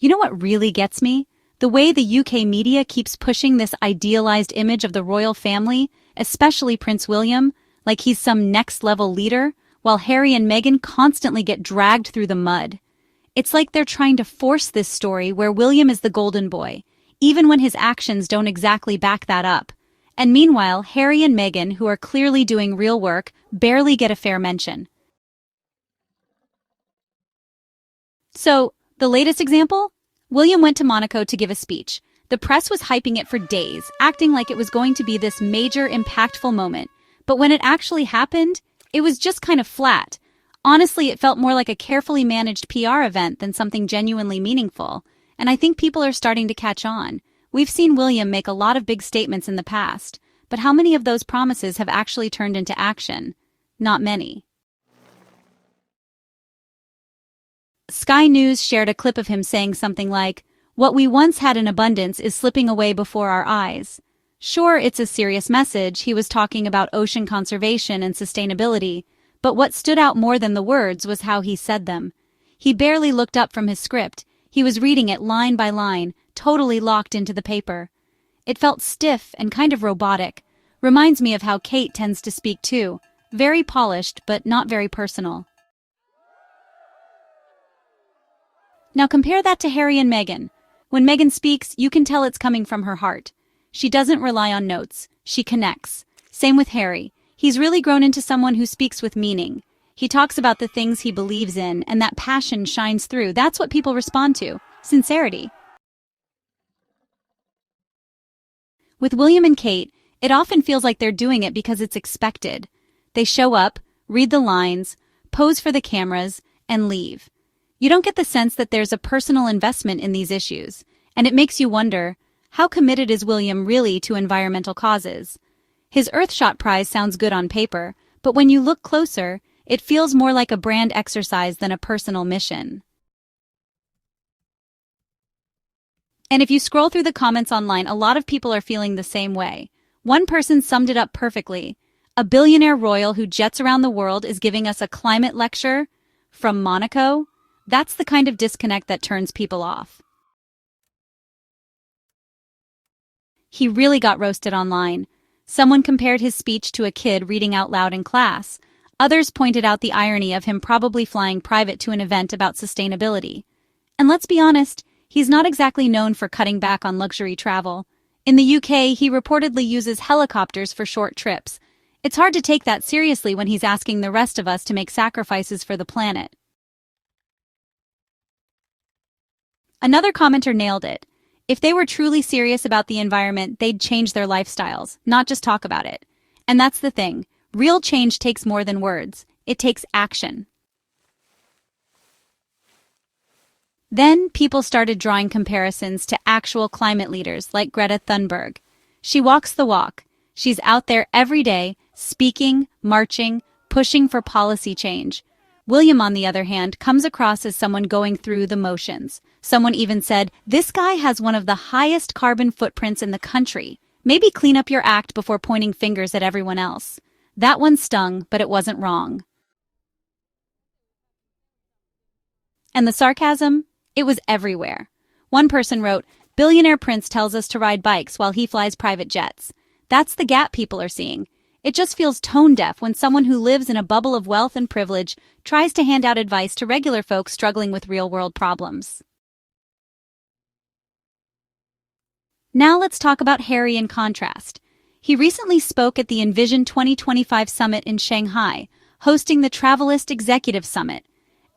You know what really gets me? The way the UK media keeps pushing this idealized image of the royal family, especially Prince William, like he's some next-level leader, while Harry and Meghan constantly get dragged through the mud. It's like they're trying to force this story where William is the golden boy, even when his actions don't exactly back that up. And meanwhile, Harry and Meghan, who are clearly doing real work, barely get a fair mention. So, the latest example? William went to Monaco to give a speech. The press was hyping it for days, acting like it was going to be this major, impactful moment. But when it actually happened, it was just kind of flat. Honestly, it felt more like a carefully managed PR event than something genuinely meaningful. And I think people are starting to catch on. We've seen William make a lot of big statements in the past, but how many of those promises have actually turned into action? Not many. Sky News shared a clip of him saying something like, "What we once had in abundance is slipping away before our eyes." Sure, it's a serious message. He was talking about ocean conservation and sustainability, but what stood out more than the words was how he said them. He barely looked up from his script. He was reading it line by line, totally locked into the paper. It felt stiff and kind of robotic. Reminds me of how Kate tends to speak too. Very polished, but not very personal. Now compare that to Harry and Meghan. When Meghan speaks, you can tell it's coming from her heart. She doesn't rely on notes. She connects. Same with Harry. He's really grown into someone who speaks with meaning. He talks about the things he believes in, and that passion shines through. That's what people respond to. Sincerity. With William and Kate, it often feels like they're doing it because it's expected. They show up, read the lines, pose for the cameras, and leave. You don't get the sense that there's a personal investment in these issues, and it makes you wonder, how committed is William really to environmental causes? His Earthshot prize sounds good on paper, but when you look closer, it feels more like a brand exercise than a personal mission. And if you scroll through the comments online, a lot of people are feeling the same way. One person summed it up perfectly. A billionaire royal who jets around the world is giving us a climate lecture from Monaco? That's the kind of disconnect that turns people off. He really got roasted online. Someone compared his speech to a kid reading out loud in class. Others pointed out the irony of him probably flying private to an event about sustainability. And let's be honest, he's not exactly known for cutting back on luxury travel. In the UK, he reportedly uses helicopters for short trips. It's hard to take that seriously when he's asking the rest of us to make sacrifices for the planet. Another commenter nailed it. If they were truly serious about the environment, they'd change their lifestyles, not just talk about it. And that's the thing. Real change takes more than words. It takes action. Then people started drawing comparisons to actual climate leaders like Greta Thunberg. She walks the walk. She's out there every day, speaking, marching, pushing for policy change. William, on the other hand, comes across as someone going through the motions. Someone even said, "This guy has one of the highest carbon footprints in the country. Maybe clean up your act before pointing fingers at everyone else." That one stung, but it wasn't wrong. And the sarcasm? It was everywhere. One person wrote, "Billionaire Prince tells us to ride bikes while he flies private jets." That's the gap people are seeing. It just feels tone-deaf when someone who lives in a bubble of wealth and privilege tries to hand out advice to regular folks struggling with real-world problems. Now let's talk about Harry in contrast. He recently spoke at the Envision 2025 summit in Shanghai, hosting the Travelist Executive Summit.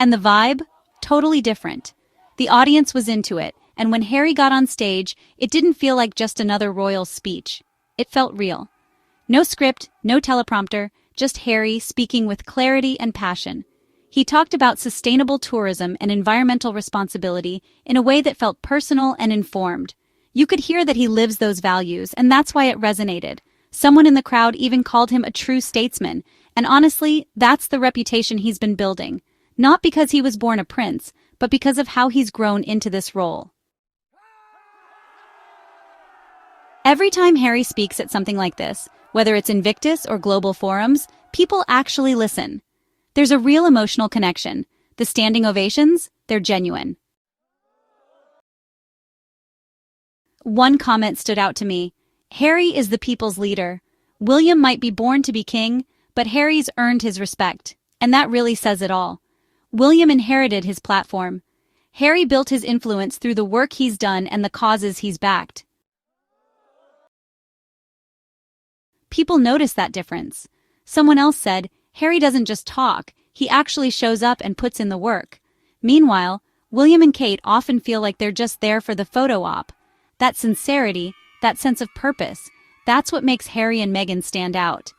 And the vibe? Totally different. The audience was into it, and when Harry got on stage, it didn't feel like just another royal speech. It felt real. No script, no teleprompter, just Harry speaking with clarity and passion. He talked about sustainable tourism and environmental responsibility in a way that felt personal and informed. You could hear that he lives those values, and that's why it resonated. Someone in the crowd even called him a true statesman, and honestly, that's the reputation he's been building. Not because he was born a prince, but because of how he's grown into this role. Every time Harry speaks at something like this, whether it's Invictus or global forums, people actually listen. There's a real emotional connection. The standing ovations, they're genuine. One comment stood out to me. Harry is the people's leader. William might be born to be king, but Harry's earned his respect, and that really says it all. William inherited his platform. Harry built his influence through the work he's done and the causes he's backed. People notice that difference. Someone else said, Harry doesn't just talk, he actually shows up and puts in the work. Meanwhile, William and Kate often feel like they're just there for the photo op. That sincerity, that sense of purpose, that's what makes Harry and Meghan stand out.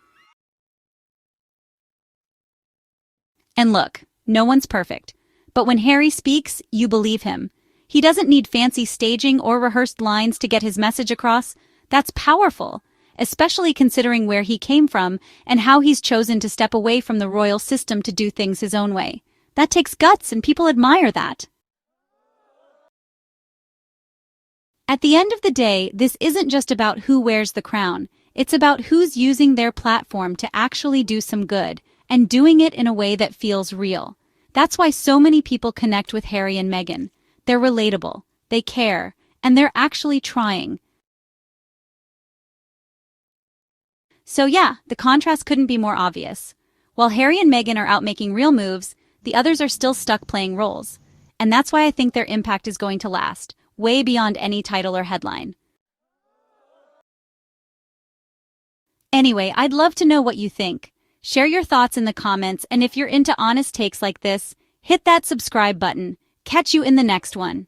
And look, no one's perfect. But when Harry speaks, you believe him. He doesn't need fancy staging or rehearsed lines to get his message across. That's powerful, especially considering where he came from and how he's chosen to step away from the royal system to do things his own way. That takes guts, and people admire that. At the end of the day, this isn't just about who wears the crown. It's about who's using their platform to actually do some good, and doing it in a way that feels real. That's why so many people connect with Harry and Meghan. They're relatable, they care, and they're actually trying. So yeah, the contrast couldn't be more obvious. While Harry and Meghan are out making real moves, the others are still stuck playing roles. And that's why I think their impact is going to last, way beyond any title or headline. Anyway, I'd love to know what you think. Share your thoughts in the comments, and if you're into honest takes like this, hit that subscribe button. Catch you in the next one.